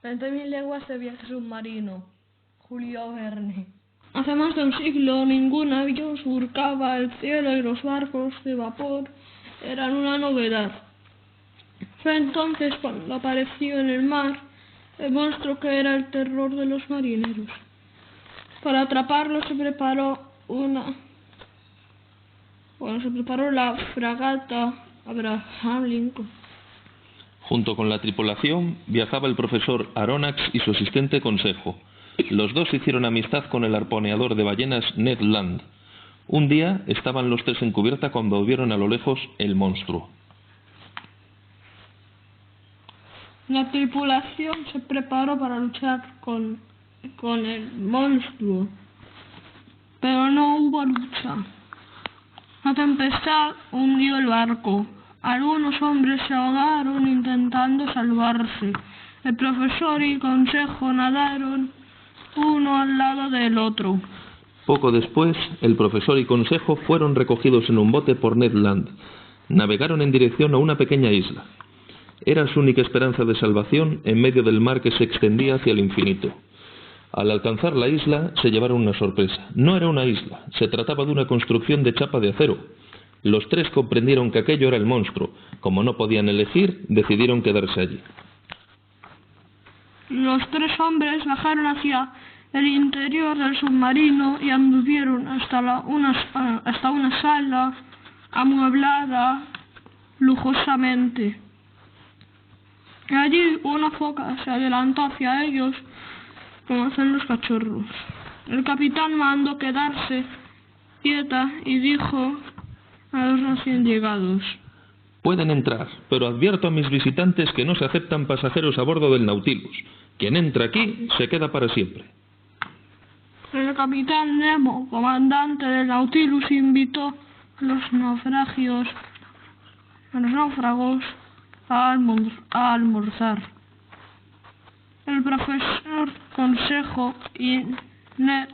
20.000 leguas de viaje submarino. Julio Verne. Hace más de un siglo ningún avión surcaba el cielo y los barcos de vapor eran una novedad. Fue entonces cuando apareció en el mar el monstruo que era el terror de los marineros. Para atraparlo se preparó la fragata Abraham Lincoln. Junto con la tripulación viajaba el profesor Aronnax y su asistente Consejo. Los dos hicieron amistad con el arponeador de ballenas Ned Land. Un día estaban los tres en cubierta cuando vieron a lo lejos el monstruo. La tripulación se preparó para luchar con el monstruo, pero no hubo lucha. La tempestad hundió el barco. Algunos hombres se ahogaron intentando salvarse. El profesor y Consejo nadaron uno al lado del otro. Poco después, el profesor y Consejo fueron recogidos en un bote por Ned Land. Navegaron en dirección a una pequeña isla. Era su única esperanza de salvación en medio del mar que se extendía hacia el infinito. Al alcanzar la isla, se llevaron una sorpresa. No era una isla, se trataba de una construcción de chapa de acero. Los tres comprendieron que aquello era el monstruo. Como no podían elegir, decidieron quedarse allí. Los tres hombres bajaron hacia el interior del submarino y anduvieron hasta una sala amueblada lujosamente. Allí una foca se adelantó hacia ellos como hacen los cachorros. El capitán mandó quedarse quieta y dijo a los recién llegados: Pueden entrar, pero advierto a mis visitantes que no se aceptan pasajeros a bordo del Nautilus. Quien entra aquí se queda para siempre. El capitán Nemo, comandante del Nautilus, invitó a los náufragos a almorzar. El profesor Consejo y Ned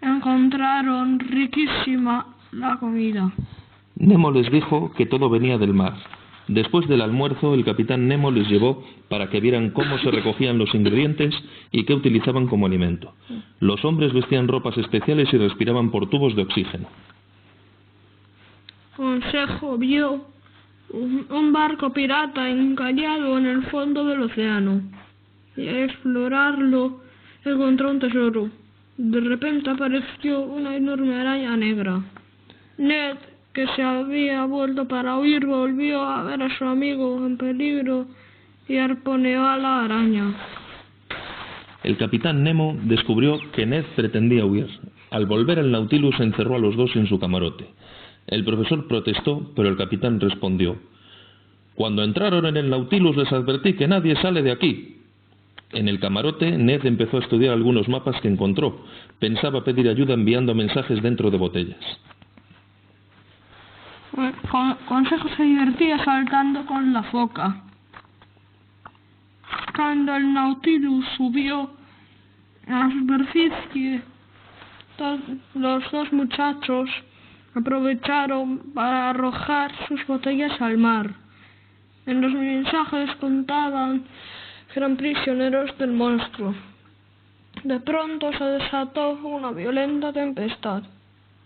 encontraron riquísima la comida. Nemo les dijo que todo venía del mar. Después del almuerzo, el capitán Nemo les llevó para que vieran cómo se recogían los ingredientes y qué utilizaban como alimento. Los hombres vestían ropas especiales y respiraban por tubos de oxígeno. Consejo vio un barco pirata encallado en el fondo del océano y al explorarlo encontró un tesoro. De repente apareció una enorme araña negra. Ned, que se había vuelto para huir, volvió a ver a su amigo en peligro y arponeó a la araña. El capitán Nemo descubrió que Ned pretendía huir. Al volver al Nautilus encerró a los dos en su camarote. El profesor protestó, pero el capitán respondió: Cuando entraron en el Nautilus les advertí que nadie sale de aquí. En el camarote, Ned empezó a estudiar algunos mapas que encontró. Pensaba pedir ayuda enviando mensajes dentro de botellas. Consejo se divertía saltando con la foca. Cuando el Nautilus subió a la superficie, los dos muchachos aprovecharon para arrojar sus botellas al mar. En los mensajes contaban que eran prisioneros del monstruo. De pronto se desató una violenta tempestad.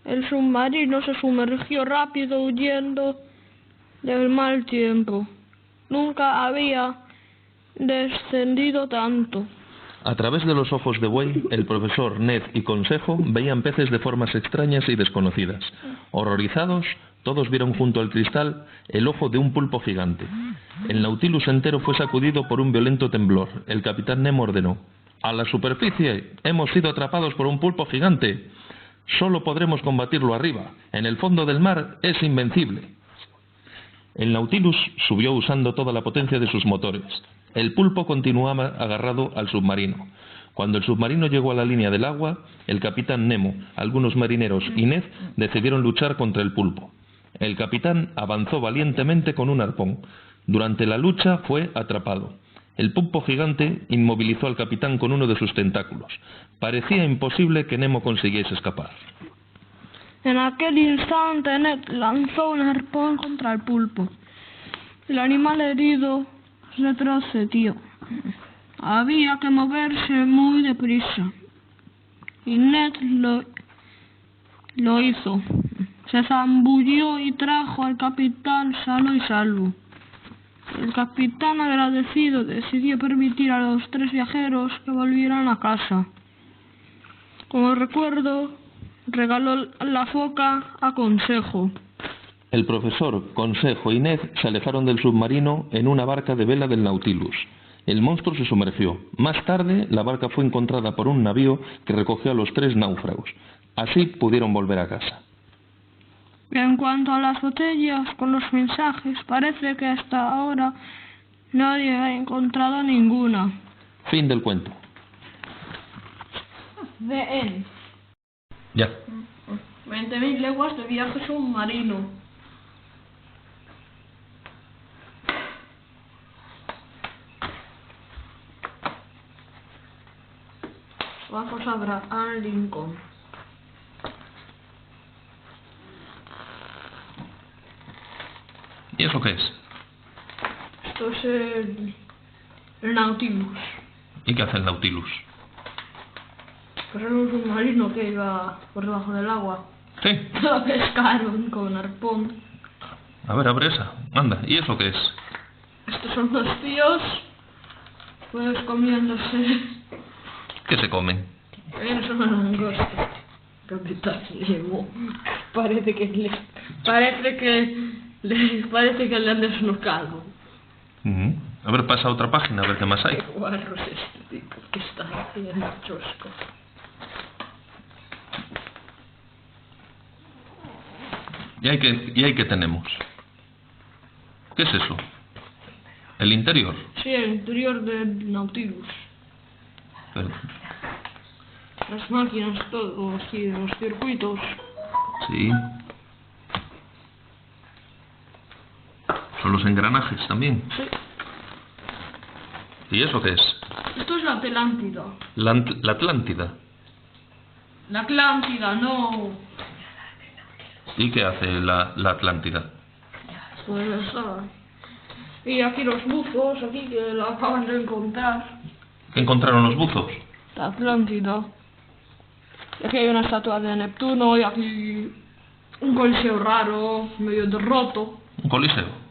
El submarino se sumergió rápido huyendo del mal tiempo. Nunca había descendido tanto. A través de los ojos de buey, el profesor, Ned y Consejo veían peces de formas extrañas y desconocidas. Horrorizados, todos vieron junto al cristal el ojo de un pulpo gigante. El Nautilus entero fue sacudido por un violento temblor. El capitán Nemo ordenó: ¡A la superficie! ¡Hemos sido atrapados por un pulpo gigante! Solo podremos combatirlo arriba. En el fondo del mar es invencible. El Nautilus subió usando toda la potencia de sus motores. El pulpo continuaba agarrado al submarino. Cuando el submarino llegó a la línea del agua, el capitán Nemo, algunos marineros y Ned decidieron luchar contra el pulpo. El capitán avanzó valientemente con un arpón. Durante la lucha fue atrapado. El pulpo gigante inmovilizó al capitán con uno de sus tentáculos. Parecía imposible que Nemo consiguiese escapar. En aquel instante Ned lanzó un arpón contra el pulpo. El animal herido retrocedió. Había que moverse muy deprisa. Y Ned lo hizo. Se zambulló y trajo al capitán sano y salvo. El capitán, agradecido, decidió permitir a los 3 viajeros que volvieran a casa. Como recuerdo, regaló la foca a Consejo. El profesor, Consejo y Ned se alejaron del submarino en una barca de vela del Nautilus. El monstruo se sumergió. Más tarde, la barca fue encontrada por un navío que recogió a los 3 náufragos. Así pudieron volver a casa. En cuanto a las botellas con los mensajes, parece que hasta ahora nadie ha encontrado ninguna. Fin del cuento. The End. Ya. 20.000 leguas de viaje submarino. Vamos a Abraham Lincoln. ¿Y eso qué es? Esto es el Nautilus. ¿Y qué hace el Nautilus? Pues era un submarino que iba por debajo del agua. Sí. Lo pescaron con arpón. A ver, abre esa. Anda, ¿y eso qué es? Estos son 2 tíos, pues comiéndose. ¿Qué se comen? Son una langosta. Capitán Nemo. Parece que le han desnucado. A ver, pasa a otra página, a ver qué más hay. Qué guarro es este tipo que está haciendo chosco. ¿Y ahí qué tenemos? ¿Qué es eso? ¿El interior? Sí, el interior del Nautilus. Pero- Las máquinas, todo, así, los circuitos. sí. Son los engranajes también. Sí. ¿Y eso qué es? Esto es la Atlántida. La Atlántida. La Atlántida, no. ¿Y qué hace la Atlántida? Pues y aquí los buzos, aquí que lo acaban de encontrar. ¿Qué encontraron los buzos? La Atlántida. Y aquí hay una estatua de Neptuno y aquí un coliseo raro, medio roto. Un coliseo.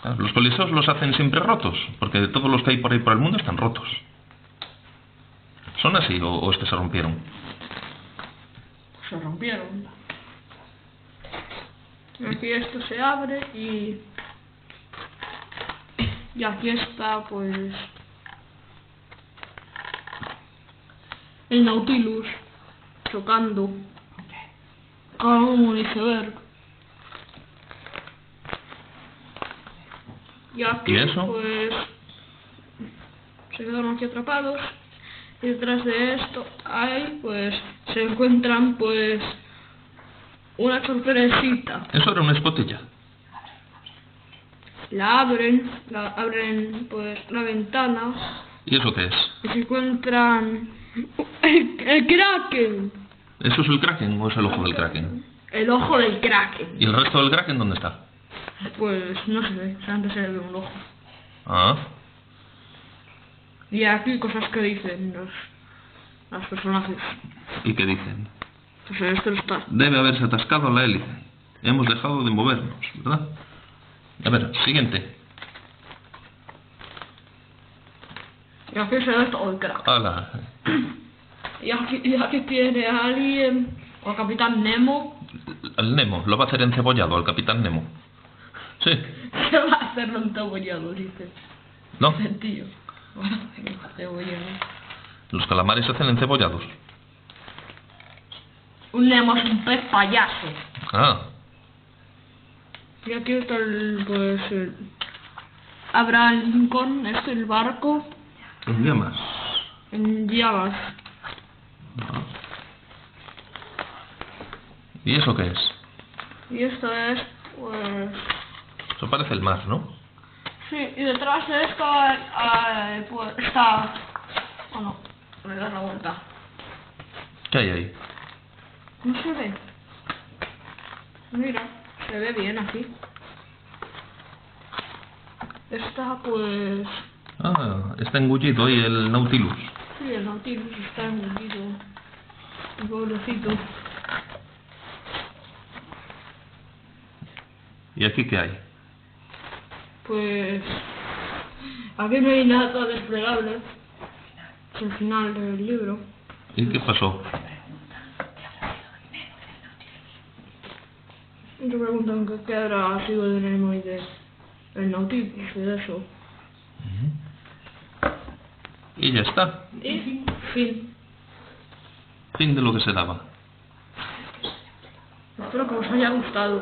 Claro, los coliseos los hacen siempre rotos, porque de todos los que hay por ahí por el mundo están rotos. ¿Son así o es que se rompieron? Se rompieron. Y aquí esto se abre y aquí está pues el Nautilus chocando con un iceberg. Y aquí ¿Y eso? pues se quedaron aquí atrapados y detrás de esto hay pues se encuentran pues una sorpresita. Eso era una escotilla. La abren pues la ventana ¿Y eso qué es? y se encuentran el Kraken. ¿Eso es el Kraken o es el ojo del Kraken? El ojo del Kraken. ¿Y el resto del Kraken dónde está? Pues no se ve, solamente se ve un ojo. Ah, Y aquí cosas que dicen los personajes. ¿y qué dicen? Pues esto está. Debe haberse atascado la hélice. Hemos dejado de movernos, ¿verdad? A ver, siguiente. Y aquí se ve todo el Kraken. Hala. Y aquí tiene a alguien, o al Capitán Nemo. Al Nemo, lo va a hacer encebollado, al Capitán Nemo. Sí. Se va a hacerlo encebollado, dice. ¿No? El tío. Va a hacerlo encebollado. Los calamares se hacen encebollados. Un Nemo es un pez payaso. Ah, Y aquí está el Abraham Lincoln, el barco, en llamas. en llamas. ¿Y eso qué es? Y esto es, pues... Eso parece el mar, ¿no? Sí, y detrás de esto pues, está... Oh no, me da la vuelta. ¿Qué hay ahí? No se ve. Mira, se ve bien aquí. Está pues Ah, está engullido ahí el Nautilus. Sí, el Nautilus está engullido. El pobrecito. ¿Y aquí qué hay? Pues... aquí no hay nada desplegable. Es el final del libro. ¿Y qué pasó? Te preguntan que qué habrá sido de Nemo y de el Nautilus y de eso. Y ya está. Y fin. Fin de lo que se daba. Espero que os haya gustado.